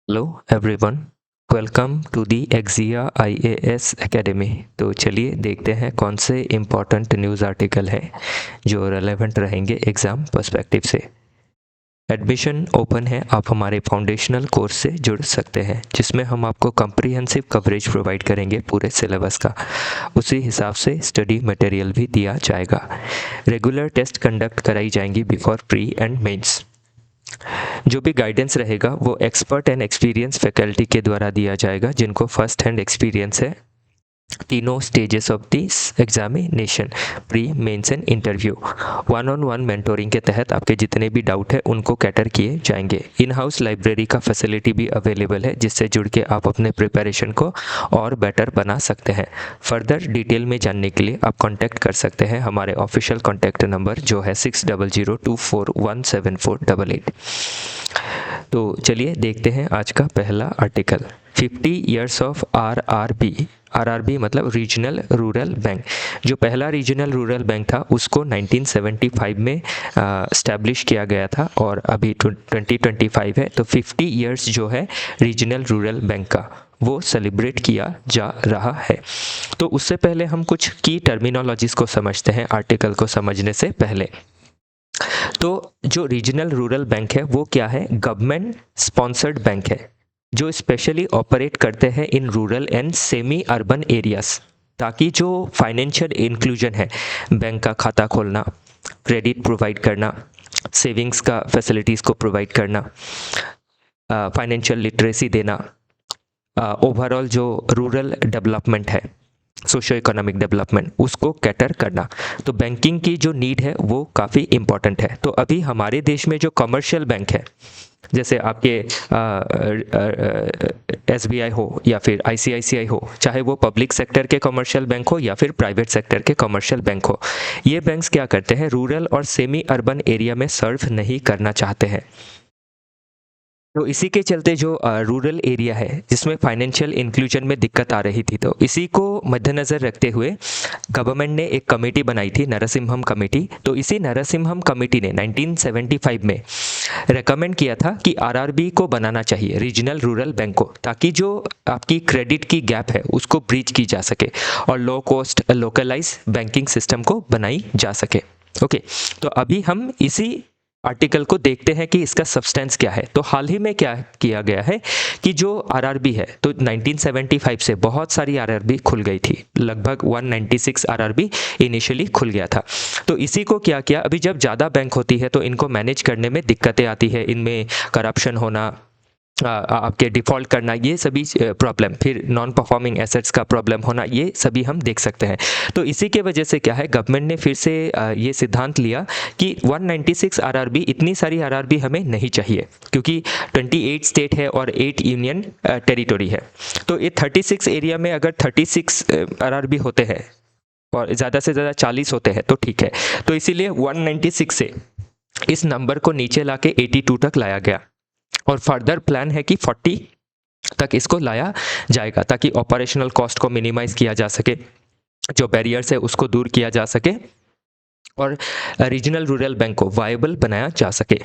Hello everyone, welcome to the एक्जिया IAS academy. तो चलिए देखते हैं कौन से इम्पॉर्टेंट न्यूज़ आर्टिकल है जो रेलेवेंट रहेंगे एग्ज़ाम पर्सपेक्टिव से। एडमिशन ओपन है, आप हमारे फाउंडेशनल कोर्स से जुड़ सकते हैं जिसमें हम आपको कम्प्रीहेंसिव कवरेज प्रोवाइड करेंगे पूरे सिलेबस का। उसी हिसाब से स्टडी मटेरियल भी दिया जाएगा। रेगुलर टेस्ट कंडक्ट कराई जाएंगी बिफोर प्री एंड मेंस। जो भी गाइडेंस रहेगा वो एक्सपर्ट एंड एक्सपीरियंस फैकल्टी के द्वारा दिया जाएगा जिनको फर्स्ट हैंड एक्सपीरियंस है तीनों stages of this examination, pre mains and interview. One on one mentoring के तहत आपके जितने भी डाउट है उनको कैटर किए जाएंगे। इन हाउस लाइब्रेरी का फैसिलिटी भी अवेलेबल है जिससे जुड़ के आप अपने प्रिपरेशन को और बेटर बना सकते हैं। फर्दर डिटेल में जानने के लिए आप कांटेक्ट कर सकते हैं हमारे ऑफिशियल कांटेक्ट नंबर जो है 6002417488। तो चलिए देखते हैं आज का पहला आर्टिकल। 50 ईयर्स ऑफ आरआरबी मतलब रीजनल रूरल बैंक। जो पहला रीजनल रूरल बैंक था उसको 1975 में स्टैब्लिश किया गया था और अभी 2025 है, तो 50 ईयर्स जो है रीजनल रूरल बैंक का वो सेलिब्रेट किया जा रहा है। तो उससे पहले हम कुछ की टर्मिनोलॉजीज को समझते हैं आर्टिकल को समझने से पहले। तो जो रीजनल रूरल बैंक है वो क्या है? गवर्नमेंट स्पॉन्सर्ड बैंक है जो स्पेशली ऑपरेट करते हैं in rural and semi urban areas, ताकि जो फाइनेंशियल इंक्लूजन है, बैंक का खाता खोलना, क्रेडिट प्रोवाइड करना, सेविंग्स का फैसिलिटीज़ को प्रोवाइड करना, फाइनेंशियल लिटरेसी देना, ओवरऑल जो रूरल डेवलपमेंट है, सोशो इकोनॉमिक डेवलपमेंट, उसको कैटर करना। तो बैंकिंग की जो नीड है वो काफ़ी इम्पॉर्टेंट है। तो अभी हमारे देश में जो कमर्शियल बैंक है, जैसे आपके एसबीआई हो या फिर आईसीआईसीआई हो, चाहे वो पब्लिक सेक्टर के कमर्शियल बैंक हो या फिर प्राइवेट सेक्टर के कमर्शियल बैंक हो, ये बैंक्स क्या करते हैं? रूरल और सेमी अर्बन एरिया में सर्व नहीं करना चाहते हैं। तो इसी के चलते जो रूरल एरिया है जिसमें फाइनेंशियल इंक्लूजन में दिक्कत आ रही थी, तो इसी को मद्देनज़र रखते हुए गवर्नमेंट ने एक कमेटी बनाई थी, नरसिम्हम कमेटी। तो इसी नरसिम्हम कमेटी ने 1975 में रेकमेंड किया था कि आरआरबी को बनाना चाहिए, रीजनल रूरल बैंक को, ताकि जो आपकी क्रेडिट की गैप है उसको ब्रीच की जा सके और low cost localise banking system को बनाई जा सके। ओके, तो अभी हम इसी आर्टिकल को देखते हैं कि इसका सब्सटेंस क्या है। तो हाल ही में क्या किया गया है कि जो आरआरबी है, तो 1975 से बहुत सारी आरआरबी खुल गई थी, लगभग 196 आरआरबी इनिशियली खुल गया था। तो इसी को क्या किया, अभी जब ज़्यादा बैंक होती है तो इनको मैनेज करने में दिक्कतें आती है, इनमें करप्शन होना, आपके डिफ़ॉल्ट करना, ये सभी प्रॉब्लम, फिर नॉन परफॉर्मिंग एसेट्स का प्रॉब्लम होना, ये सभी हम देख सकते हैं। तो इसी के वजह से क्या है, गवर्नमेंट ने फिर से ये सिद्धांत लिया कि 196 आरआरबी, इतनी सारी आरआरबी हमें नहीं चाहिए, क्योंकि 28 स्टेट है और 8 यूनियन टेरिटोरी है। तो ये 36 एरिया में अगर 36 आरआरबी होते हैं और ज़्यादा से ज़्यादा 40 होते हैं तो ठीक है। तो इसीलिए 196 से इस नंबर को नीचे ला के 82 तक लाया गया और फर्दर प्लान है कि 40 तक इसको लाया जाएगा, ताकि ऑपरेशनल कॉस्ट को मिनिमाइज किया जा सके, जो बैरियर्स है उसको दूर किया जा सके और रीजनल रूरल बैंक को वायबल बनाया जा सके।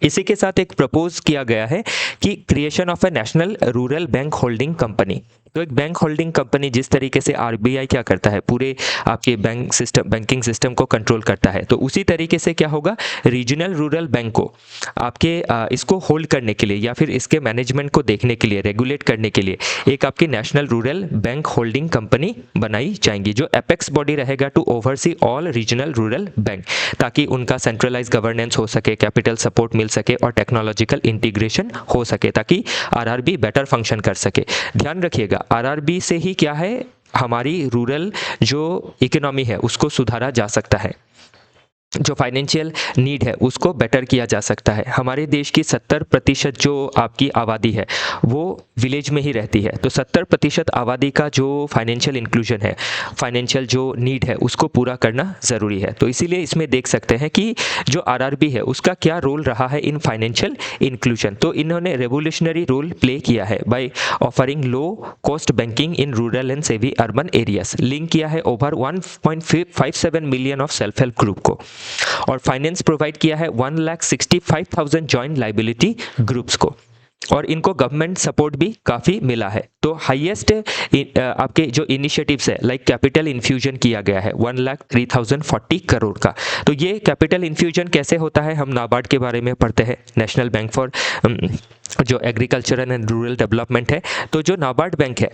इसी के साथ एक प्रपोज किया गया है कि creation of A national rural bank holding company. तो एक बैंक होल्डिंग कंपनी, जिस तरीके से आरबीआई क्या करता है, पूरे आपके बैंक सिस्टम, बैंकिंग सिस्टम को कंट्रोल करता है, तो उसी तरीके से क्या होगा, रीजनल रूरल बैंक को आपके इसको होल्ड करने के लिए या फिर इसके मैनेजमेंट को देखने के लिए, रेगुलेट करने के लिए एक आपकी national rural bank holding company बनाई जाएंगी, जो एपेक्स बॉडी रहेगा to oversee all regional rural bank, ताकि उनका सेंट्रलाइज गवर्नेंस हो सके, कैपिटल सपोर्ट मिल सके और टेक्नोलॉजिकल इंटीग्रेशन हो सके, ताकि आरआरबी बेटर फंक्शन कर सके। ध्यान रखिएगा, आरआरबी से ही क्या है, हमारी रूरल जो इकोनॉमी है उसको सुधारा जा सकता है, जो फाइनेंशियल नीड है उसको बेटर किया जा सकता है। हमारे देश की 70% जो आपकी आबादी है वो विलेज में ही रहती है, तो 70% आबादी का जो फाइनेंशियल इंक्लूजन है, फाइनेंशियल जो नीड है उसको पूरा करना ज़रूरी है। तो इसीलिए इसमें देख सकते हैं कि जो आरआरबी है उसका क्या रोल रहा है इन फाइनेंशियल इंक्लूजन। तो इन्होंने रेवोल्यूशनरी रोल प्ले किया है by offering low cost banking in rural and semi urban areas. Link किया है over 1.57 million of self help group को और फाइनेंस प्रोवाइड किया है 1,65,000 जॉइंट लाइबिलिटी ग्रुप्स को। और इनको गवर्नमेंट सपोर्ट भी काफ़ी मिला है। तो हाईएस्ट आपके जो इनिशिएटिव्स है लाइक कैपिटल इन्फ्यूजन किया गया है 1,03,040 करोड़ का। तो ये कैपिटल इन्फ्यूजन कैसे होता है, हम नाबार्ड के बारे में पढ़ते हैं, नेशनल बैंक फॉर जो एग्रीकल्चरल एंड रूरल डेवलपमेंट है। तो जो नाबार्ड बैंक है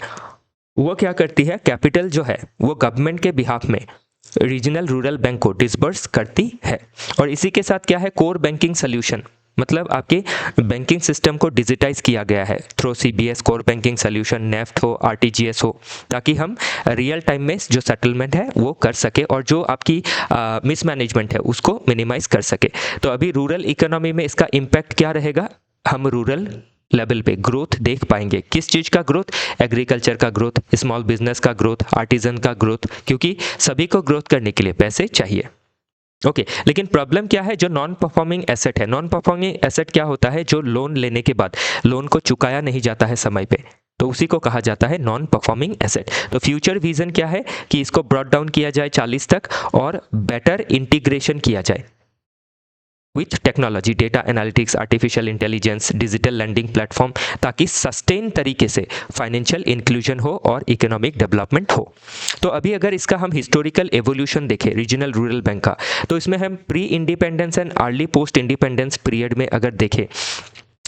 वो क्या करती है, कैपिटल जो है वो गवर्नमेंट के बिहाफ में रीजनल रूरल बैंक को डिसबर्स करती है। और इसी के साथ क्या है, कोर बैंकिंग सोल्यूशन, मतलब आपके बैंकिंग सिस्टम को डिजिटाइज किया गया है through CBS core banking solution, NEFT हो, आरटीजीएस हो, ताकि हम रियल टाइम में जो सेटलमेंट है वो कर सके और जो आपकी मिसमैनेजमेंट है उसको मिनिमाइज कर सके। तो अभी रूरल इकोनॉमी में इसका इम्पैक्ट क्या रहेगा, हम रूरल लेवल पे ग्रोथ देख पाएंगे। किस चीज़ का ग्रोथ, एग्रीकल्चर का ग्रोथ, स्मॉल बिजनेस का ग्रोथ, आर्टिजन का ग्रोथ, क्योंकि सभी को ग्रोथ करने के लिए पैसे चाहिए। ओके लेकिन प्रॉब्लम क्या है, जो नॉन परफॉर्मिंग एसेट है, नॉन परफॉर्मिंग एसेट क्या होता है, जो लोन लेने के बाद लोन को चुकाया नहीं जाता है समय पे, तो उसी को कहा जाता है नॉन परफॉर्मिंग एसेट। तो फ्यूचर विजन क्या है कि इसको ब्रॉट डाउन किया जाए 40 तक और बेटर इंटीग्रेशन किया जाए with technology, data analytics, artificial intelligence, digital lending platform, ताकि सस्टेन तरीके से फाइनेंशियल इंक्लूजन हो और इकोनॉमिक डेवलपमेंट हो। तो अभी अगर इसका हम हिस्टोरिकल एवोल्यूशन देखें रीजनल रूरल बैंक का, तो इसमें हम pre independence and early post independence period में अगर देखें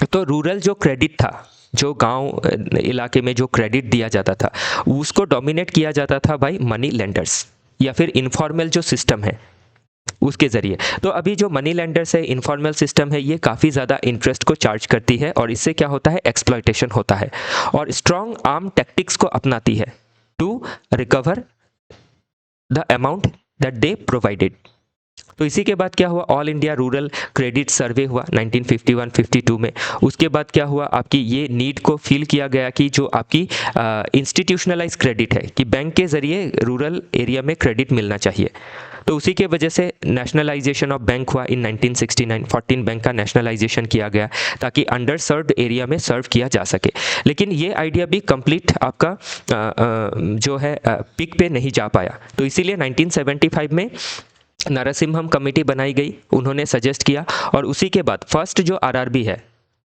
तो रूरल जो क्रेडिट था, जो गांव इलाके में जो क्रेडिट दिया जाता था उसको डोमिनेट किया जाता था बाय मनी लेंडर्स या फिर इनफॉर्मल जो सिस्टम है उसके ज़रिए। तो अभी जो मनी लेंडर्स है, इनफॉर्मल सिस्टम है, ये काफ़ी ज़्यादा इंटरेस्ट को चार्ज करती है और इससे क्या होता है, एक्सप्लॉयटेशन होता है और स्ट्रॉन्ग आर्म टैक्टिक्स को अपनाती है to recover the amount that they provided. तो इसी के बाद क्या हुआ, all India rural credit survey हुआ 1951-52 में। उसके बाद क्या हुआ, आपकी ये नीड को फील किया गया कि जो आपकी इंस्टीट्यूशनलाइज क्रेडिट है कि बैंक के ज़रिए रूरल एरिया में क्रेडिट मिलना चाहिए। तो उसी के वजह से नेशनलाइजेशन ऑफ बैंक हुआ इन 1969, 14 बैंक का नेशनलाइजेशन किया गया ताकि अंडर सर्व्ड एरिया में सर्व किया जा सके। लेकिन ये आइडिया भी कंप्लीट आपका जो है पिक पे नहीं जा पाया। तो इसीलिए 1975 में नरसिम्हम कमेटी बनाई गई, उन्होंने सजेस्ट किया और उसी के बाद फर्स्ट जो आरआरबी है,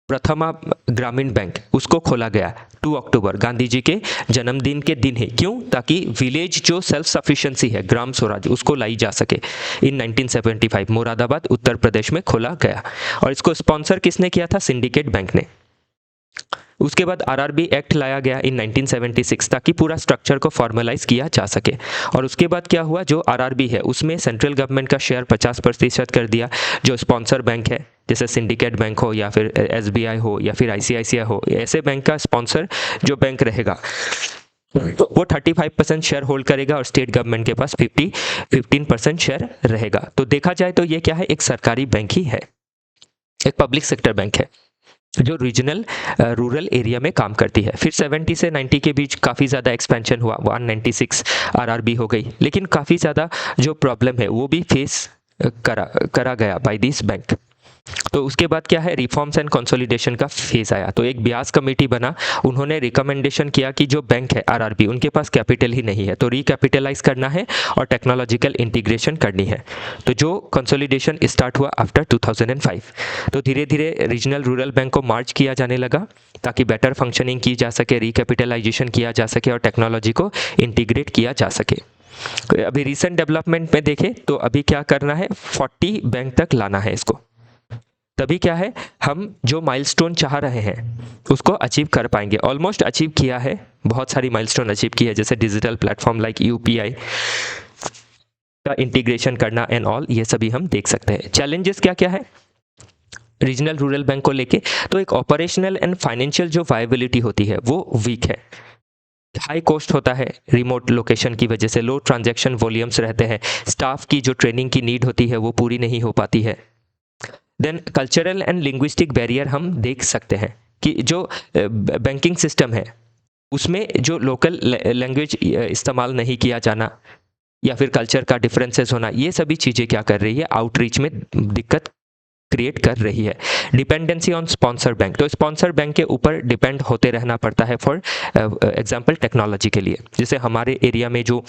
प्रथमा ग्रामीण बैंक, उसको खोला गया 2 अक्टूबर, गांधी जी के जन्मदिन के दिन ही। क्यों, ताकि विलेज जो सेल्फ सफिशिएंसी है, ग्राम स्वराज, उसको लाई जा सके। इन 1975 मुरादाबाद उत्तर प्रदेश में खोला गया और इसको स्पॉन्सर किसने किया था, सिंडिकेट बैंक ने। उसके बाद आरआरबी एक्ट लाया गया इन 1976 ताकि पूरा स्ट्रक्चर को फॉर्मलाइज किया जा सके। और उसके बाद क्या हुआ, जो आरआरबी है उसमें सेंट्रल गवर्नमेंट का शेयर 50% कर दिया। जो स्पॉन्सर बैंक है जैसे सिंडिकेट बैंक हो या फिर एसबीआई हो या फिर आईसीआईसीआई हो, ऐसे बैंक का स्पॉन्सर जो बैंक रहेगा तो वो 35% शेयर होल्ड करेगा और स्टेट गवर्नमेंट के पास 15% शेयर रहेगा। तो देखा जाए तो ये क्या है, एक सरकारी बैंक ही है, एक पब्लिक सेक्टर बैंक है जो रीजनल रूरल एरिया में काम करती है। फिर 70 से 90 के बीच काफ़ी ज़्यादा एक्सपेंशन हुआ, 196 आरआरबी हो गई, लेकिन काफ़ी ज़्यादा जो प्रॉब्लम है वो भी फेस करा गया बाय दिस बैंक। तो उसके बाद क्या है, रिफॉर्म्स एंड कंसोलिडेशन का फेज आया। तो एक ब्यास कमेटी बना, उन्होंने रिकमेंडेशन किया कि जो बैंक है आरआरबी, उनके पास कैपिटल ही नहीं है, तो रिकैपिटलाइज करना है और टेक्नोलॉजिकल इंटीग्रेशन करनी है। तो जो कंसोलिडेशन स्टार्ट हुआ आफ्टर 2005। तो धीरे धीरे रीजनल रूरल बैंक को मार्च किया जाने लगा ताकि बेटर फंक्शनिंग की जा सके, रिकैपिटलाइजेशन किया जा सके और टेक्नोलॉजी को इंटीग्रेट किया जा सके। अभी रिसेंट डेवलपमेंट में देखें तो अभी क्या करना है, 40 बैंक तक लाना है इसको। तभी क्या है, हम जो माइलस्टोन चाह रहे हैं उसको अचीव कर पाएंगे। ऑलमोस्ट अचीव किया है, बहुत सारी माइलस्टोन अचीव की है, जैसे डिजिटल प्लेटफॉर्म लाइक यूपीआई का इंटीग्रेशन करना एंड ऑल, ये सभी हम देख सकते हैं। चैलेंजेस क्या क्या है रीजनल रूरल बैंक को लेके, तो एक ऑपरेशनल एंड फाइनेंशियल जो वायबिलिटी होती है वो वीक है, हाई कॉस्ट होता है रिमोट लोकेशन की वजह से, लो ट्रांजैक्शन वॉल्यूम्स रहते हैं, स्टाफ की जो ट्रेनिंग की नीड होती है वो पूरी नहीं हो पाती है। Then cultural and linguistic barrier हम देख सकते हैं कि जो बैंकिंग सिस्टम है उसमें जो लोकल लैंग्वेज इस्तेमाल नहीं किया जाना या फिर कल्चर का डिफरेंसेस होना, ये सभी चीज़ें क्या कर रही है, आउटरीच में दिक्कत क्रिएट कर रही है। डिपेंडेंसी ऑन स्पॉन्सर बैंक, तो स्पॉन्सर बैंक के ऊपर डिपेंड होते रहना पड़ता है फॉर एग्जांपल टेक्नोलॉजी के लिए। जैसे हमारे एरिया में जो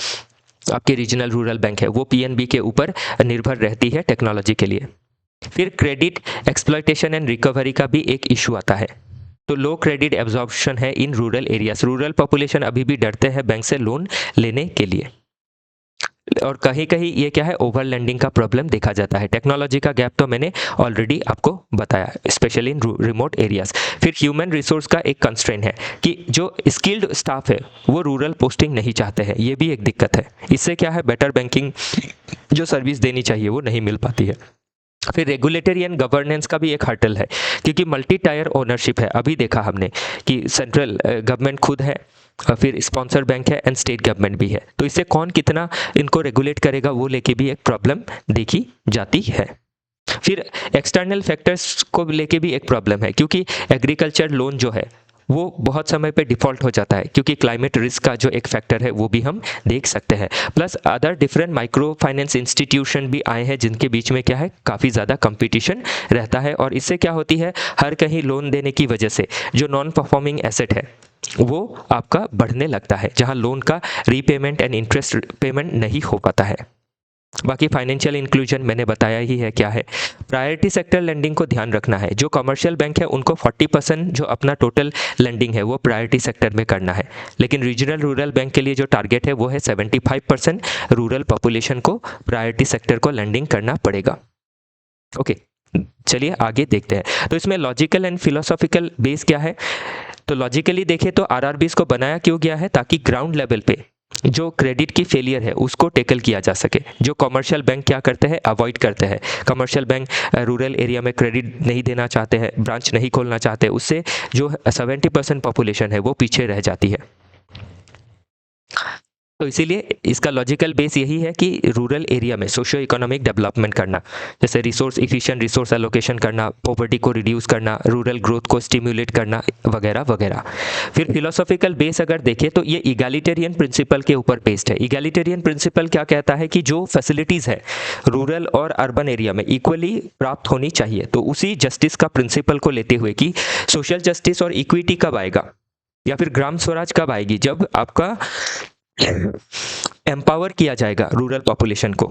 आपके रीजनल रूरल बैंक है वो पीएनबी के ऊपर निर्भर रहती है टेक्नोलॉजी के लिए। फिर क्रेडिट एक्सप्लॉयटेशन एंड रिकवरी का भी एक इशू आता है तो लो क्रेडिट एब्जॉर्प्शन है in rural areas. Rural population अभी भी डरते हैं बैंक से लोन लेने के लिए, और कहीं कहीं ये क्या है, ओवर लेंडिंग का प्रॉब्लम देखा जाता है। टेक्नोलॉजी का गैप तो मैंने ऑलरेडी आपको बताया, स्पेशली इन रिमोट एरियाज। फिर ह्यूमन रिसोर्स का एक कंस्ट्रेंट है कि जो स्किल्ड स्टाफ है वो रूरल पोस्टिंग नहीं चाहते हैं, ये भी एक दिक्कत है। इससे क्या है, बेटर बैंकिंग जो सर्विस देनी चाहिए वो नहीं मिल पाती है। फिर रेगुलेटरी एंड गवर्नेंस का भी एक हर्टल है, क्योंकि मल्टी टायर ओनरशिप है। अभी देखा हमने कि सेंट्रल गवर्नमेंट खुद है, फिर स्पॉन्सर बैंक है एंड स्टेट गवर्नमेंट भी है, तो इससे कौन कितना इनको रेगुलेट करेगा वो लेके भी एक प्रॉब्लम देखी जाती है। फिर एक्सटर्नल फैक्टर्स को लेके भी एक प्रॉब्लम है, क्योंकि एग्रीकल्चर लोन जो है वो बहुत समय पे डिफ़ॉल्ट हो जाता है, क्योंकि क्लाइमेट रिस्क का जो एक फैक्टर है वो भी हम देख सकते हैं। Plus other different micro finance institution भी आए हैं, जिनके बीच में क्या है, काफ़ी ज़्यादा कंपटीशन रहता है, और इससे क्या होती है, हर कहीं लोन देने की वजह से जो नॉन परफॉर्मिंग एसेट है वो आपका बढ़ने लगता है, जहां लोन का रीपेमेंट एंड इंटरेस्ट पेमेंट नहीं हो पाता है। बाकी फाइनेंशियल इंक्लूजन मैंने बताया ही है क्या है। प्रायोरिटी सेक्टर लेंडिंग को ध्यान रखना है। जो कमर्शियल बैंक है उनको 40% जो अपना टोटल लेंडिंग है वो प्रायोरिटी सेक्टर में करना है, लेकिन रीजनल रूरल बैंक के लिए जो टारगेट है वो है 75% रूरल पॉपुलेशन को प्रायोरिटी सेक्टर को लेंडिंग करना पड़ेगा। ओके, चलिए आगे देखते हैं। तो इसमें लॉजिकल एंड फिलोसॉफिकल बेस क्या है, तो लॉजिकली देखें तो आरआरबीज को बनाया क्यों गया है, ताकि ग्राउंड लेवल पे जो क्रेडिट की फेलियर है उसको टेकल किया जा सके। जो कमर्शियल बैंक क्या करते हैं, अवॉइड करते हैं। कमर्शियल बैंक रूरल एरिया में क्रेडिट नहीं देना चाहते हैं, ब्रांच नहीं खोलना चाहते, उससे जो 70% पॉपुलेशन है वो पीछे रह जाती है। तो इसीलिए इसका लॉजिकल बेस यही है कि रूरल एरिया में सोशियो इकोनॉमिक डेवलपमेंट करना, जैसे रिसोर्स इफिशिएंट रिसोर्स एलोकेशन करना, पॉवर्टी को रिड्यूस करना, रूरल ग्रोथ को स्टिम्युलेट करना वगैरह वगैरह। फिर फिलोसॉफिकल बेस अगर देखें तो ये इगैलिटेरियन प्रिंसिपल के ऊपर बेस्ड है। इगैलिटेरियन प्रिंसिपल क्या कहता है कि जो फैसिलिटीज़ है रूरल और अर्बन एरिया में इक्वली प्राप्त होनी चाहिए, तो उसी जस्टिस का प्रिंसिपल को लेते हुए कि सोशल जस्टिस और इक्विटी कब आएगा या फिर ग्राम स्वराज कब आएगी, जब आपका एम्पावर किया जाएगा रूरल पॉपुलेशन को।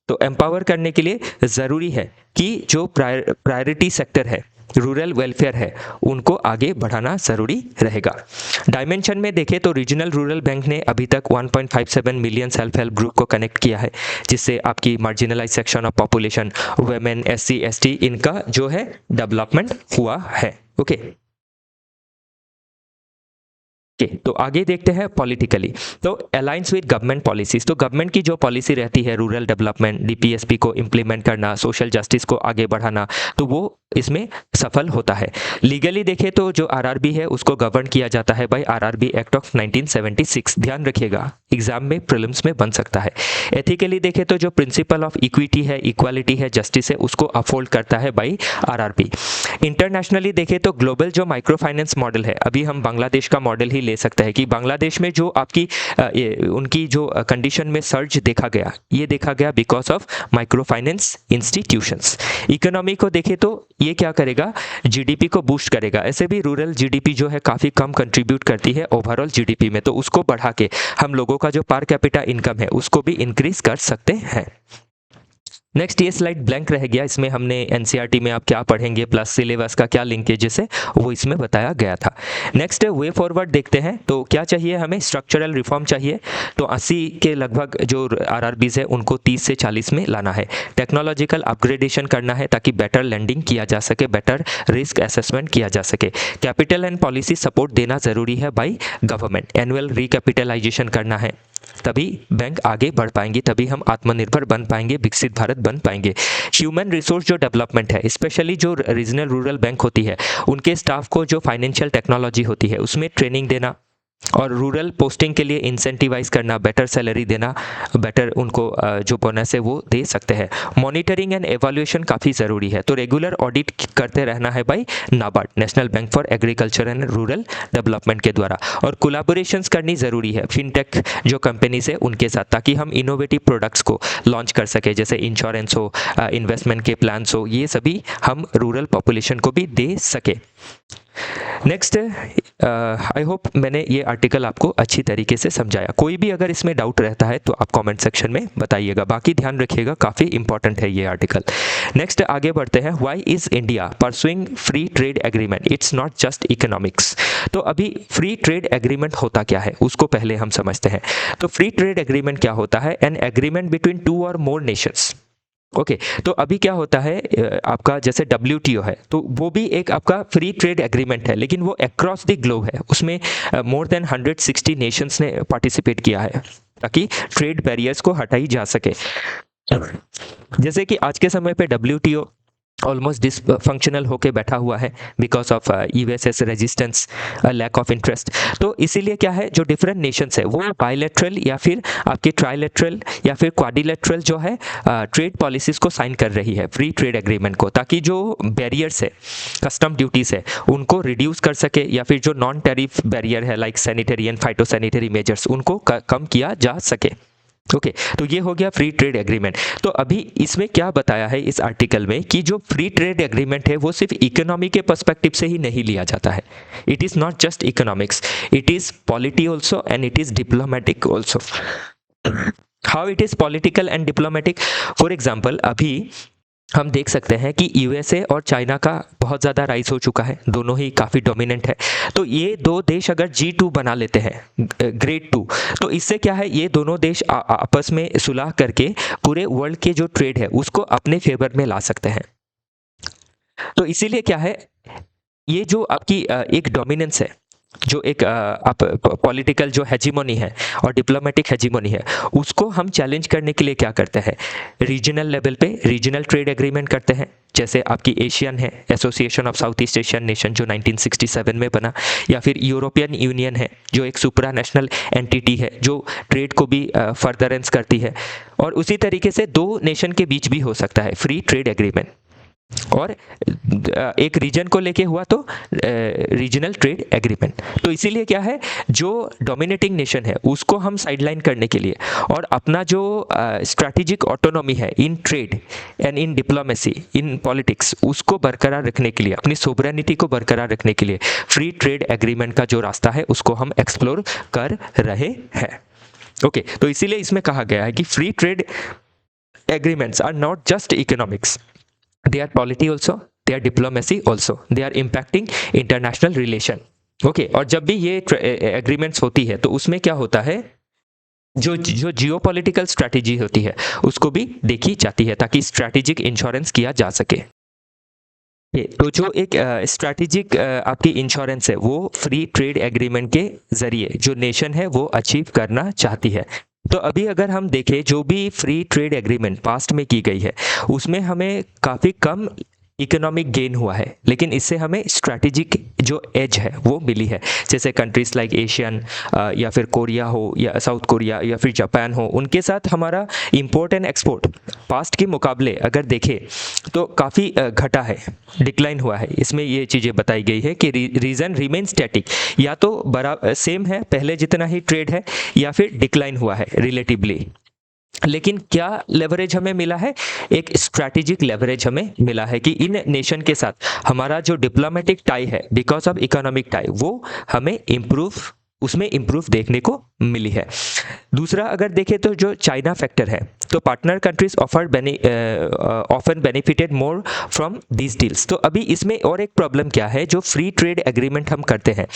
तो एम्पावर करने के लिए ज़रूरी है कि जो प्रायोरिटी सेक्टर है, रूरल वेलफेयर है, उनको आगे बढ़ाना ज़रूरी रहेगा। डायमेंशन में देखें तो रीजनल रूरल बैंक ने अभी तक 1.57 मिलियन सेल्फ हेल्प ग्रुप को कनेक्ट किया है, जिससे आपकी marginalize section of population, women, SC ST, इनका जो है डेवलपमेंट हुआ है। ओके, तो आगे देखते हैं पॉलिटिकली। तो अलायंस विद गवर्नमेंट पॉलिसीज, तो गवर्नमेंट की जो पॉलिसी रहती है रूरल डेवलपमेंट, DPSP को इम्प्लीमेंट करना, सोशल जस्टिस को आगे बढ़ाना, तो वो इसमें सफल होता है। लीगली देखें तो जो RRB है उसको गवर्न किया जाता है बाय RRB एक्ट ऑफ 1976। ध्यान रखिएगा, एग्जाम में प्रीलिम्स में बन सकता है। एथिकली देखें तो जो प्रिंसिपल ऑफ इक्विटी है, इक्वालिटी है, जस्टिस है, उसको अपहोल्ड करता है बाय RRB। इंटरनेशनली देखें तो ग्लोबल जो माइक्रो फाइनेंस मॉडल है, अभी हम बांग्लादेश का मॉडल ही ले सकते हैं कि बांग्लादेश में जो आपकी उनकी जो कंडीशन में सर्ज देखा गया, ये देखा गया because of micro finance institutions. Economy को देखें तो ये क्या करेगा, GDP को बूस्ट करेगा। ऐसे भी रूरल GDP जो है काफ़ी कम कंट्रीब्यूट करती है ओवरऑल GDP में, तो उसको बढ़ा के हम लोगों का जो पर कैपिटा इनकम है उसको भी इंक्रीज कर सकते हैं। नेक्स्ट ये स्लाइड ब्लैंक रह गया, इसमें हमने NCERT में आप क्या पढ़ेंगे प्लस सिलेबस का क्या लिंकेजेस है वो इसमें बताया गया था। नेक्स्ट वे फॉरवर्ड देखते हैं। तो क्या चाहिए हमें, स्ट्रक्चरल रिफॉर्म चाहिए। तो 80 के लगभग जो RRBs है उनको 30 से 40 में लाना है। टेक्नोलॉजिकल अपग्रेडेशन करना है ताकि बेटर लैंडिंग किया जा सके, बेटर रिस्क असेसमेंट किया जा सके। कैपिटल एंड पॉलिसी सपोर्ट देना ज़रूरी है बाई गवर्नमेंट। एनुअल रिकैपिटलाइजेशन करना है, तभी बैंक आगे बढ़ पाएंगे, तभी हम आत्मनिर्भर बन पाएंगे, विकसित भारत बन पाएंगे। ह्यूमन रिसोर्स जो डेवलपमेंट है, स्पेशली जो रीजनल रूरल बैंक होती है उनके स्टाफ को जो फाइनेंशियल टेक्नोलॉजी होती है उसमें ट्रेनिंग देना, और रूरल पोस्टिंग के लिए इंसेंटिवाइज करना, बेटर सैलरी देना, बेटर उनको जो बोनस है वो दे सकते हैं। मॉनिटरिंग एंड एवैल्यूएशन काफ़ी ज़रूरी है, तो रेगुलर ऑडिट करते रहना है by NABARD, national bank for agriculture and rural development के द्वारा। और कोलैबोरेशंस करनी ज़रूरी है फिनटेक जो कंपनीज है उनके साथ, ताकि हम इनोवेटिव प्रोडक्ट्स को लॉन्च कर सके, जैसे इंश्योरेंस हो, इन्वेस्टमेंट के प्लान्स हो, ये सभी हम रूरल पॉपुलेशन को भी दे सके। नेक्स्ट, आई होप मैंने ये आर्टिकल आपको अच्छी तरीके से समझाया। कोई भी अगर इसमें डाउट रहता है तो आप कमेंट सेक्शन में बताइएगा। बाकी ध्यान रखिएगा, काफ़ी इंपॉर्टेंट है ये आर्टिकल। नेक्स्ट आगे बढ़ते हैं, why is India pursuing free trade agreement, it's not just economics. तो अभी फ्री ट्रेड एग्रीमेंट होता क्या है उसको पहले हम समझते हैं। तो फ्री ट्रेड एग्रीमेंट क्या होता है, एन एग्रीमेंट बिटवीन टू और मोर नेशंस। ओके तो अभी क्या होता है, आपका जैसे WTO है तो वो भी एक आपका फ्री ट्रेड एग्रीमेंट है, लेकिन वो अक्रॉस द ग्लोब है, उसमें मोर देन 160 नेशंस ने पार्टिसिपेट किया है ताकि ट्रेड बैरियर्स को हटाई जा सके। जैसे कि आज के समय पे WTO ऑलमोस्ट डिसफंक्शनल होके बैठा हुआ है because of USS resistance, lack of interest. तो इसीलिए क्या है, जो डिफरेंट नेशंस है वो बायलैटरल या फिर आपके ट्राइलैटरल या फिर क्वाड्रिलैटरल जो है ट्रेड पॉलिसीज को साइन कर रही है फ्री ट्रेड एग्रीमेंट को, ताकि जो बैरियर्स है, कस्टम ड्यूटीज है, उनको रिड्यूस कर सके, या फिर जो नॉन टैरिफ बैरियर है like sanitary and phytosanitary measures उनको कम किया जा सके। ओके तो ये हो गया फ्री ट्रेड एग्रीमेंट। तो अभी इसमें क्या बताया है इस आर्टिकल में कि जो फ्री ट्रेड एग्रीमेंट है वो सिर्फ इकोनॉमी के पर्सपेक्टिव से ही नहीं लिया जाता है। It is not just economics, it is polity also and it is diplomatic also. How it is political and diplomatic, for example अभी हम देख सकते हैं कि यूएसए और चाइना का बहुत ज़्यादा राइज हो चुका है, दोनों ही काफ़ी डोमिनेंट है। तो ये दो देश अगर G2 बना लेते हैं, ग्रेड 2, तो इससे क्या है, ये दोनों देश आपस में सुलह करके पूरे वर्ल्ड के जो ट्रेड है उसको अपने फेवर में ला सकते हैं। तो इसीलिए क्या है, ये जो आपकी एक डोमिनेंस है, जो एक आप पॉलिटिकल जो हेजिमोनी है और डिप्लोमेटिक हेजिमोनी है, उसको हम चैलेंज करने के लिए क्या करते हैं, रीजनल लेवल पे रीजनल ट्रेड एग्रीमेंट करते हैं। जैसे आपकी एशियन है, association of south east Asian nation जो 1967 में बना, या फिर यूरोपियन यूनियन है जो एक सुपरा नेशनल एंटिटी है जो ट्रेड को भी फर्दरेंस करती है। और उसी तरीके से दो नेशन के बीच भी हो सकता है फ्री ट्रेड एग्रीमेंट, और एक रीजन को लेके हुआ तो रीजनल ट्रेड एग्रीमेंट। तो इसीलिए क्या है, जो डोमिनेटिंग नेशन है उसको हम साइडलाइन करने के लिए और अपना जो स्ट्रैटेजिक ऑटोनॉमी है in trade and in diplomacy in politics उसको बरकरार रखने के लिए, अपनी सोवरेनिटी को बरकरार रखने के लिए फ्री ट्रेड एग्रीमेंट का जो रास्ता है उसको हम एक्सप्लोर कर रहे हैं। ओके तो इसीलिए इसमें कहा गया है कि free trade agreements are not just economics, they are polity also, they are diplomacy also, they are impacting international relation। Okay और जब भी ये एग्रीमेंट्स होती है तो उसमें क्या होता है, जो जियोपॉलिटिकल स्ट्रैटेजी होती है उसको भी देखी जाती है ताकि स्ट्रैटेजिक इंश्योरेंस किया जा सके। तो जो एक स्ट्रैटेजिक आपकी इंश्योरेंस है वो फ्री ट्रेड एग्रीमेंट के जरिए जो नेशन है वो अचीव करना चाहती है। तो अभी अगर हम देखें जो भी फ्री ट्रेड एग्रीमेंट पास्ट में की गई है उसमें हमें काफ़ी कम इकोनॉमिक गेन हुआ है, लेकिन इससे हमें स्ट्रैटेजिक जो एज है वो मिली है। जैसे कंट्रीज लाइक एशियन या फिर कोरिया हो या साउथ कोरिया या फिर जापान हो, उनके साथ हमारा इंपोर्ट एंड एक्सपोर्ट पास्ट के मुकाबले अगर देखें तो काफ़ी घटा है, डिक्लाइन हुआ है। इसमें ये चीज़ें बताई गई है कि रीज़न रिमेन स्टैटिक, या तो बड़ा सेम है पहले जितना ही ट्रेड है या फिर डिक्लाइन हुआ है रिलेटिवली। लेकिन क्या लेवरेज हमें मिला है, एक स्ट्रैटेजिक लेवरेज हमें मिला है कि इन नेशन के साथ हमारा जो डिप्लोमेटिक टाई है बिकॉज ऑफ इकोनॉमिक टाई वो हमें उसमें इम्प्रूव देखने को मिली है। दूसरा अगर देखें तो जो चाइना फैक्टर है, तो partner countries often benefited more from these deals. तो अभी इसमें और एक प्रॉब्लम क्या है, जो फ्री ट्रेड एग्रीमेंट हम करते हैं,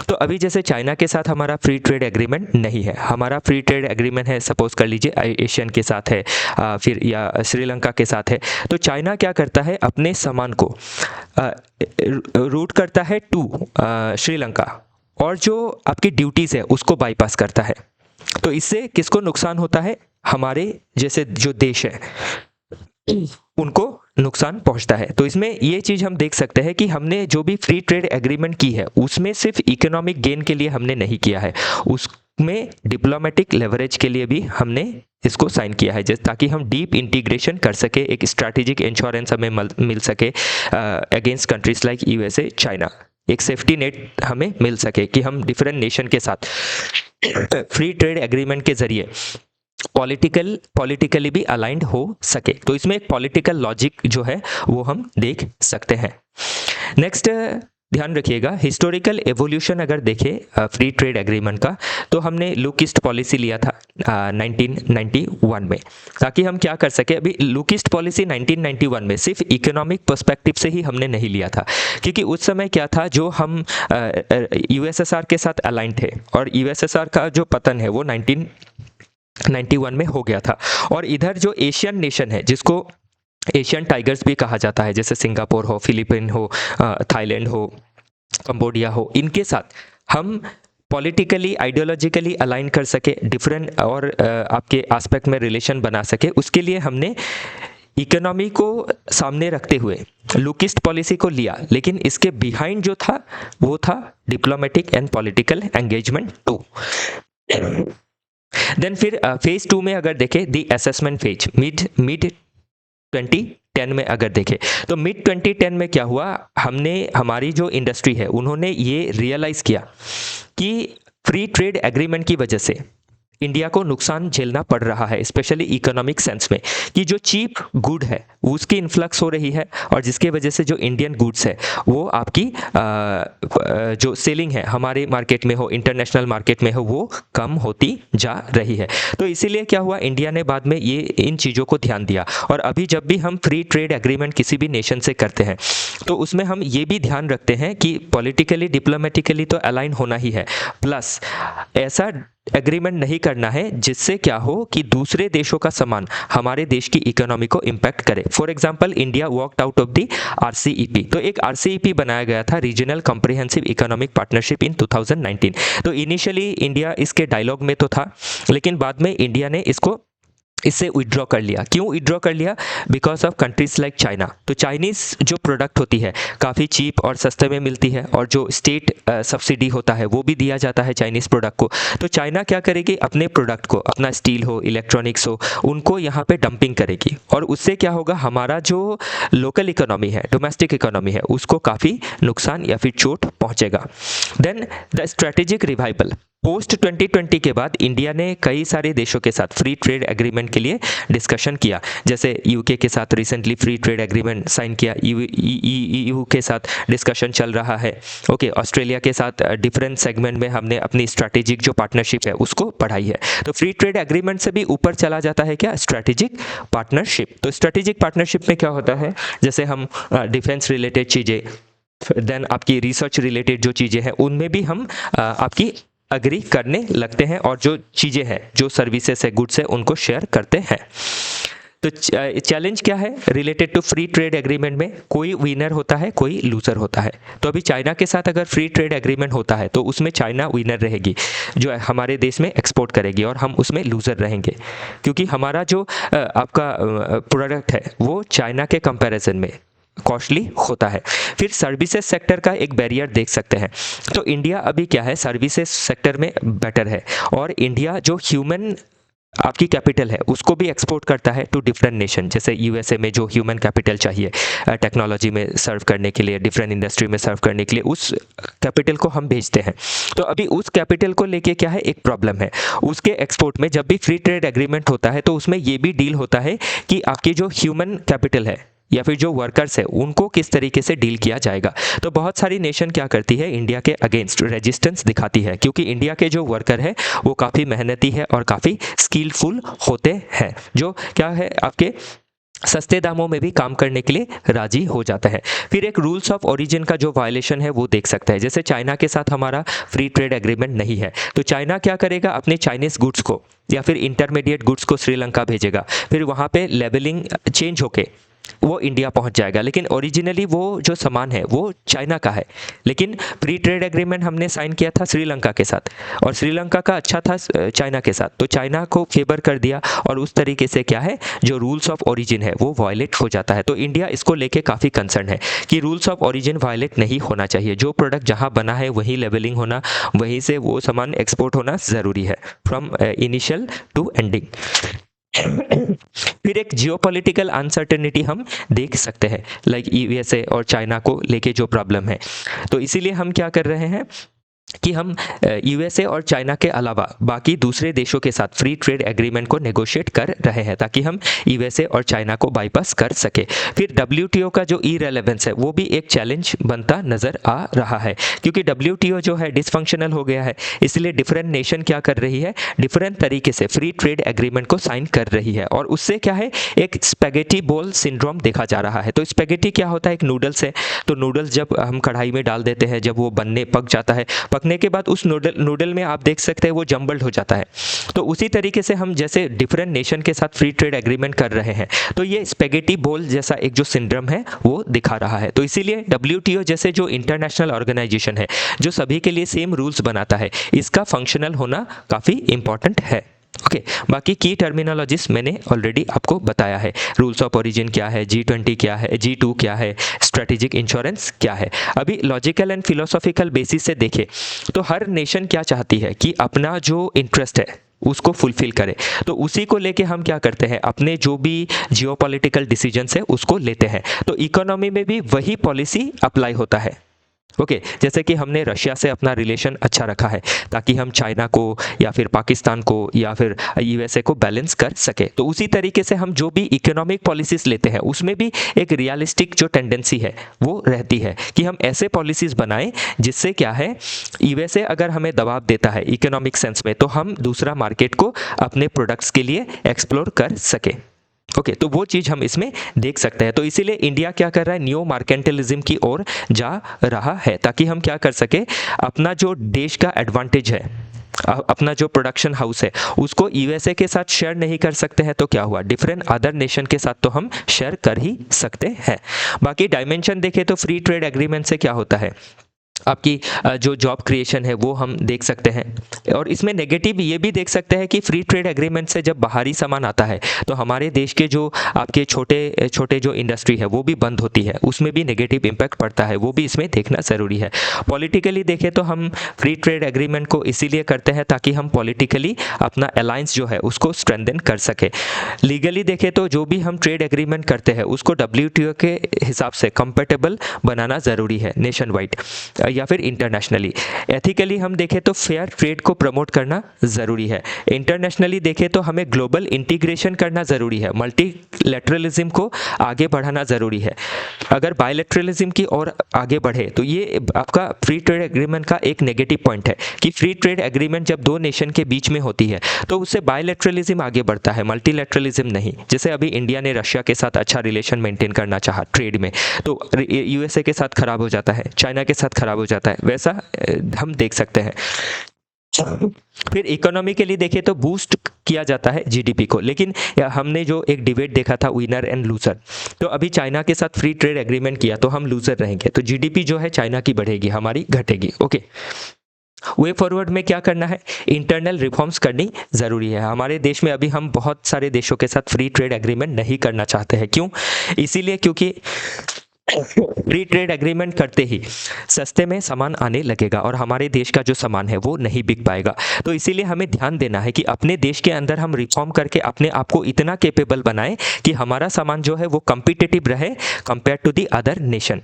तो अभी जैसे चाइना के साथ हमारा फ्री ट्रेड एग्रीमेंट नहीं है, हमारा फ्री ट्रेड एग्रीमेंट है सपोज कर लीजिए एशियन के साथ है फिर या श्रीलंका के साथ है। तो चाइना क्या करता है, अपने सामान को रूट करता है टू श्रीलंका, और जो आपकी ड्यूटीज़ है उसको बाईपास करता है। तो इससे किसको नुकसान होता है, हमारे जैसे जो देश है उनको नुकसान पहुंचता है। तो इसमें ये चीज़ हम देख सकते हैं कि हमने जो भी फ्री ट्रेड एग्रीमेंट की है उसमें सिर्फ इकोनॉमिक गेन के लिए हमने नहीं किया है, उसमें डिप्लोमेटिक लेवरेज के लिए भी हमने इसको साइन किया है, जैसे ताकि हम डीप इंटीग्रेशन कर सके, एक स्ट्रैटेजिक इंश्योरेंस हमें मिल सके against countries like USA China, एक सेफ्टी नेट हमें मिल सके कि हम डिफरेंट नेशन के साथ फ्री ट्रेड एग्रीमेंट के जरिए पॉलिटिकली भी अलाइंड हो सके। तो इसमें एक पॉलिटिकल लॉजिक जो है वो हम देख सकते हैं। नेक्स्ट ध्यान रखिएगा, हिस्टोरिकल एवोल्यूशन अगर देखें फ्री ट्रेड एग्रीमेंट का, तो हमने लुक ईस्ट पॉलिसी लिया था 1991 में, ताकि हम क्या कर सके। अभी लुक ईस्ट पॉलिसी 1991 में सिर्फ इकोनॉमिक पर्सपेक्टिव से ही हमने नहीं लिया था, क्योंकि उस समय क्या था, जो हम यूएसएसआर के साथ अलाइन थे, और यूएसएसआर का जो पतन है वो 1991 में हो गया था। और इधर जो एशियन नेशन है, जिसको एशियन टाइगर्स भी कहा जाता है, जैसे सिंगापुर हो, फिलीपीन हो, थाईलैंड हो, कंबोडिया हो, इनके साथ हम पॉलिटिकली आइडियोलॉजिकली अलाइन कर सके, डिफरेंट और आपके एस्पेक्ट में रिलेशन बना सके, उसके लिए हमने इकोनॉमी को सामने रखते हुए लुक ईस्ट पॉलिसी को लिया। लेकिन इसके बिहाइंड जो था वो था diplomatic and political engagement too. Then फिर फेज 2 में अगर देखें, द असेसमेंट फेज, मिड 2010 में अगर देखें, तो मिड 2010 में क्या हुआ, हमने हमारी जो इंडस्ट्री है उन्होंने ये रियलाइज़ किया कि फ्री ट्रेड एग्रीमेंट की वजह से इंडिया को नुकसान झेलना पड़ रहा है, स्पेशली इकोनॉमिक सेंस में, कि जो चीप गुड है उसकी इन्फ्लक्स हो रही है, और जिसके वजह से जो इंडियन गुड्स है वो आपकी जो सेलिंग है हमारे मार्केट में हो, इंटरनेशनल मार्केट में हो, वो कम होती जा रही है। तो इसीलिए क्या हुआ, इंडिया ने बाद में ये इन चीज़ों को ध्यान दिया। और अभी जब भी हम फ्री ट्रेड एग्रीमेंट किसी भी नेशन से करते हैं, तो उसमें हम ये भी ध्यान रखते हैं कि पॉलिटिकली डिप्लोमेटिकली तो अलाइन होना ही है, प्लस ऐसा एग्रीमेंट नहीं करना है जिससे क्या हो कि दूसरे देशों का सामान हमारे देश की इकोनॉमी को इम्पैक्ट करे। For example, India walked out of the RCEP, तो एक आरसीईपी बनाया गया था, रीजनल कॉम्प्रिहेंसिव इकोनॉमिक पार्टनरशिप, इन 2019। तो इनिशियली इंडिया इसके डायलॉग में तो था, लेकिन बाद में इंडिया ने इससे विड्रॉ कर लिया। क्यों विड्रॉ कर लिया? Because of countries like China. तो चाइनीज़ जो प्रोडक्ट होती है काफ़ी चीप और सस्ते में मिलती है, और जो स्टेट सब्सिडी होता है वो भी दिया जाता है चाइनीज़ प्रोडक्ट को। तो चाइना क्या करेगी, अपने प्रोडक्ट को, अपना स्टील हो, इलेक्ट्रॉनिक्स हो, उनको यहाँ पे डंपिंग करेगी, और उससे क्या होगा, हमारा जो लोकल इकोनॉमी है, डोमेस्टिक इकोनॉमी है, उसको काफ़ी नुकसान या फिर चोट पहुँचेगा। Then the strategic revival, post 2020 के बाद इंडिया ने कई सारे देशों के साथ फ्री ट्रेड एग्रीमेंट के लिए डिस्कशन किया, जैसे यूके के साथ recently free trade agreement sign किया, ईयू के साथ डिस्कशन चल रहा है, ओके, ऑस्ट्रेलिया के साथ डिफरेंट सेगमेंट में हमने अपनी स्ट्रैटेजिक जो पार्टनरशिप है उसको बढ़ाई है। तो फ्री ट्रेड एग्रीमेंट से भी ऊपर चला जाता है क्या, स्ट्रैटेजिक पार्टनरशिप। तो स्ट्रैटेजिक पार्टनरशिप में क्या होता है, जैसे हम डिफेंस रिलेटेड चीज़ें, देन आपकी रिसर्च रिलेटेड जो चीज़ें हैं उनमें भी हम आपकी अग्री करने लगते हैं, और जो चीज़ें हैं, जो सर्विसेज है, गुड्स है, उनको शेयर करते हैं। तो चैलेंज क्या है related to free trade agreement में, कोई विनर होता है, कोई लूज़र होता है। तो अभी चाइना के साथ अगर फ्री ट्रेड एग्रीमेंट होता है तो उसमें चाइना विनर रहेगी, जो है हमारे देश में एक्सपोर्ट करेगी, और हम उसमें लूज़र रहेंगे, क्योंकि हमारा जो आपका प्रोडक्ट है वो चाइना के कंपैरिजन में कॉस्टली होता है। फिर सर्विसेज सेक्टर का एक बैरियर देख सकते हैं। तो इंडिया अभी क्या है, सर्विसेज सेक्टर में बेटर है, और इंडिया जो ह्यूमन आपकी कैपिटल है उसको भी एक्सपोर्ट करता है टू डिफरेंट नेशन, जैसे यूएसए में जो ह्यूमन कैपिटल चाहिए टेक्नोलॉजी में सर्व करने के लिए, डिफरेंट इंडस्ट्री में सर्व करने के लिए, उस कैपिटल को हम भेजते हैं। तो अभी उस कैपिटल को लेके क्या है, एक प्रॉब्लम है उसके एक्सपोर्ट में। जब भी फ्री ट्रेड एग्रीमेंट होता है तो उसमें ये भी डील होता है कि आपकी जो ह्यूमन कैपिटल है या फिर जो वर्कर्स है उनको किस तरीके से डील किया जाएगा। तो बहुत सारी नेशन क्या करती है, इंडिया के अगेंस्ट रेजिस्टेंस दिखाती है, क्योंकि इंडिया के जो वर्कर है वो काफ़ी मेहनती है और काफ़ी स्किलफुल होते हैं, जो क्या है आपके सस्ते दामों में भी काम करने के लिए राजी हो जाता है। फिर एक रूल्स ऑफ ओरिजिन का जो वायलेशन है वो देख सकते हैं, जैसे चाइना के साथ हमारा फ्री ट्रेड एग्रीमेंट नहीं है, तो चाइना क्या करेगा, अपने चाइनीज़ गुड्स को या फिर इंटरमीडिएट गुड्स को श्रीलंका भेजेगा, फिर वहाँ पे लेबलिंग चेंज होके वो इंडिया पहुंच जाएगा, लेकिन ओरिजिनली वो जो सामान है वो चाइना का है। लेकिन फ्री ट्रेड एग्रीमेंट हमने साइन किया था श्रीलंका के साथ, और श्रीलंका का अच्छा था चाइना के साथ, तो चाइना को फेवर कर दिया, और उस तरीके से क्या है, जो रूल्स ऑफ ओरिजिन है वो वायलेट हो जाता है। तो इंडिया इसको लेके काफ़ी कंसर्न है कि रूल्स ऑफ ओरिजिन वायलेट नहीं होना चाहिए, जो प्रोडक्ट जहाँ बना है वहीं लेबलिंग होना, वहीं से वो सामान एक्सपोर्ट होना ज़रूरी है, फ्रॉम इनिशियल टू एंडिंग। फिर एक जियोपॉलिटिकल अनसर्टेनिटी हम देख सकते हैं, लाइक यूएसए और चाइना को लेके जो प्रॉब्लम है। तो इसीलिए हम क्या कर रहे हैं, कि हम यूएसए और चाइना के अलावा बाकी दूसरे देशों के साथ फ्री ट्रेड एग्रीमेंट को नेगोशिएट कर रहे हैं ताकि हम यूएसए और चाइना को बाईपास कर सके। फिर डब्ल्यूटीओ का जो इरेलेवेंस है वो भी एक चैलेंज बनता नज़र आ रहा है, क्योंकि डब्ल्यूटीओ जो है डिसफंक्शनल हो गया है, इसलिए डिफरेंट नेशन क्या कर रही है, डिफरेंट तरीके से फ्री ट्रेड एग्रीमेंट को साइन कर रही है, और उससे क्या है, एक स्पेगेटी बोल सिंड्रोम देखा जा रहा है। तो स्पेगेटी क्या होता है, एक नूडल्स है। तो नूडल्स जब हम कढ़ाई में डाल देते हैं, जब वो बनने पक जाता है, पकने के बाद उस नूडल में आप देख सकते हैं वो जम्बल्ड हो जाता है। तो उसी तरीके से हम जैसे डिफरेंट नेशन के साथ फ्री ट्रेड एग्रीमेंट कर रहे हैं, तो ये स्पेगेटी बोल जैसा एक जो सिंड्रोम है वो दिखा रहा है। तो इसीलिए डब्ल्यूटीओ जैसे जो इंटरनेशनल ऑर्गेनाइजेशन है जो सभी के लिए सेम रूल्स बनाता है, इसका फंक्शनल होना काफ़ी इंपॉर्टेंट है। ओके, बाकी की टर्मिनोलॉजीज मैंने ऑलरेडी आपको बताया है। रूल्स ऑफ ओरिजिन क्या है, G20 क्या है, G2 क्या है, स्ट्रेटेजिक इंश्योरेंस क्या है। अभी लॉजिकल एंड फिलोसॉफिकल बेसिस से देखें तो हर नेशन क्या चाहती है कि अपना जो इंटरेस्ट है उसको फुलफिल करे। तो उसी को लेके हम क्या करते हैं, अपने जो भी जियोपॉलिटिकल डिसीजंस है उसको लेते हैं। तो इकोनॉमी में भी वही पॉलिसी अप्लाई होता है। ओके, जैसे कि हमने रशिया से अपना रिलेशन अच्छा रखा है ताकि हम चाइना को या फिर पाकिस्तान को या फिर यूएसए को बैलेंस कर सके। तो उसी तरीके से हम जो भी इकोनॉमिक पॉलिसीज़ लेते हैं उसमें भी एक रियलिस्टिक जो टेंडेंसी है वो रहती है कि हम ऐसे पॉलिसीज़ बनाएं जिससे क्या है, यूएसए अगर हमें दबाव देता है इकोनॉमिक सेंस में, तो हम दूसरा मार्केट को अपने प्रोडक्ट्स के लिए एक्सप्लोर कर सके। ओके, तो वो चीज़ हम इसमें देख सकते हैं। तो इसीलिए इंडिया क्या कर रहा है, न्यू मार्केंटलिज्म की ओर जा रहा है ताकि हम क्या कर सके, अपना जो देश का एडवांटेज है, अपना जो प्रोडक्शन हाउस है उसको यूएसए के साथ शेयर नहीं कर सकते हैं, तो क्या हुआ, डिफरेंट अदर नेशन के साथ तो हम शेयर कर ही सकते हैं। बाकी डायमेंशन देखें तो फ्री ट्रेड एग्रीमेंट से क्या होता है, आपकी जो जॉब क्रिएशन है वो हम देख सकते हैं। और इसमें नेगेटिव ये भी देख सकते हैं कि फ्री ट्रेड एग्रीमेंट से जब बाहरी सामान आता है तो हमारे देश के जो आपके छोटे छोटे जो इंडस्ट्री है वो भी बंद होती है, उसमें भी नेगेटिव इम्पैक्ट पड़ता है, वो भी इसमें देखना ज़रूरी है। पॉलिटिकली देखें तो हम फ्री ट्रेड एग्रीमेंट को इसीलिए करते हैं ताकि हम पॉलिटिकली अपना अलायंस जो है उसको स्ट्रेंथन कर सके। लीगली देखें तो जो भी हम ट्रेड एग्रीमेंट करते हैं उसको डब्ल्यूटीओ के हिसाब से कंपेटेबल बनाना ज़रूरी है नेशन वाइड या फिर इंटरनेशनली। एथिकली हम देखें तो फेयर ट्रेड को प्रमोट करना ज़रूरी है। इंटरनेशनली देखें तो हमें ग्लोबल इंटीग्रेशन करना ज़रूरी है, मल्टीलैटरलिज्म को आगे बढ़ाना ज़रूरी है। अगर बायलैटरलिज्म की ओर आगे बढ़े तो ये आपका फ्री ट्रेड एग्रीमेंट का एक नेगेटिव पॉइंट है कि फ्री ट्रेड एग्रीमेंट जब दो नेशन के बीच में होती है तो उससे बायलैटरलिज्म आगे बढ़ता है, मल्टीलैटरलिज्म नहीं। जैसे अभी इंडिया ने रशिया के साथ अच्छा रिलेशन मेंटेन करना चाहा ट्रेड में, तो यूएसए के साथ खराब हो जाता है, चाइना के साथ खराब हो जाता है, वैसा हम देख सकते हैं। फिर इकोनॉमी के लिए देखें तो बूस्ट किया जाता है जीडीपी को, लेकिन हमने जो एक डिबेट देखा था विनर एंड लूजर, तो अभी चाइना के साथ फ्री ट्रेड एग्रीमेंट किया तो हम लूजर रहेंगे, तो जीडीपी जो है चाइना की बढ़ेगी, हमारी घटेगी। ओके, वे फॉरवर्ड में क्या करना है, इंटरनल रिफॉर्म्स करनी ज़रूरी है। हमारे देश में अभी हम बहुत सारे देशों के साथ फ्री ट्रेड एग्रीमेंट नहीं करना चाहते हैं। क्यों? इसीलिए क्योंकि फ्री ट्रेड एग्रीमेंट करते ही सस्ते में सामान आने लगेगा और हमारे देश का जो सामान है वो नहीं बिक पाएगा। तो इसीलिए हमें ध्यान देना है कि अपने देश के अंदर हम रिफॉर्म करके अपने आप को इतना कैपेबल बनाएं कि हमारा सामान जो है वो कम्पिटिटिव रहे compare to the other nation.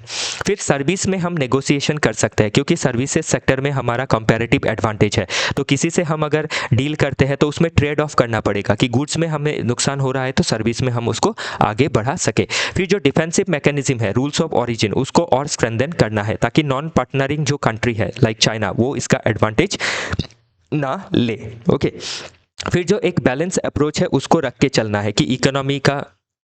फिर सर्विस में हम नेगोशिएशन कर सकते हैं क्योंकि सर्विसेज सेक्टर में हमारा कंपैरेटिव एडवांटेज है। तो किसी से हम अगर डील करते हैं तो उसमें ट्रेड ऑफ करना पड़ेगा कि गुड्स में हमें नुकसान हो रहा है तो सर्विस में हम उसको आगे बढ़ा सके। फिर जो डिफेंसिव मैकेनिज्म है, रूल्स ऑफ ओरिजिन, उसको और स्ट्रेंथन करना है ताकि नॉन पार्टनरिंग जो कंट्री है लाइक चाइना वो इसका एडवांटेज ना ले। ओके, फिर जो एक बैलेंस अप्रोच है उसको रख के चलना है कि इकोनॉमी का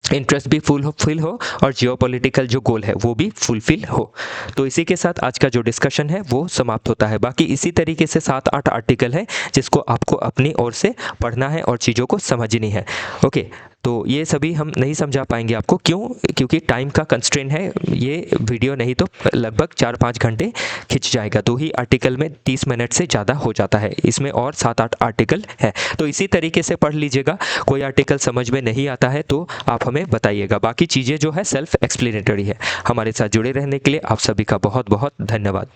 इंटरेस्ट भी फुलफिल हो और जियोपॉलिटिकल जो गोल है वो भी फुलफिल हो। तो इसी के साथ आज का जो डिस्कशन है वो समाप्त होता है। बाकी इसी तरीके से 7-8 आर्टिकल है जिसको आपको अपनी ओर से पढ़ना है और चीज़ों को समझनी है। ओके, तो ये सभी हम नहीं समझा पाएंगे आपको, क्यों? क्योंकि टाइम का कंस्ट्रेंट है, ये वीडियो नहीं तो लगभग 4-5 घंटे खिंच जाएगा। 2 ही आर्टिकल में 30 मिनट से ज़्यादा हो जाता है, इसमें और 7-8 आर्टिकल है। तो इसी तरीके से पढ़ लीजिएगा। कोई आर्टिकल समझ में नहीं आता है तो आप हमें बताइएगा। बाकी चीज़ें जो है सेल्फ एक्सप्लेनेटरी है। हमारे साथ जुड़े रहने के लिए आप सभी का बहुत बहुत धन्यवाद।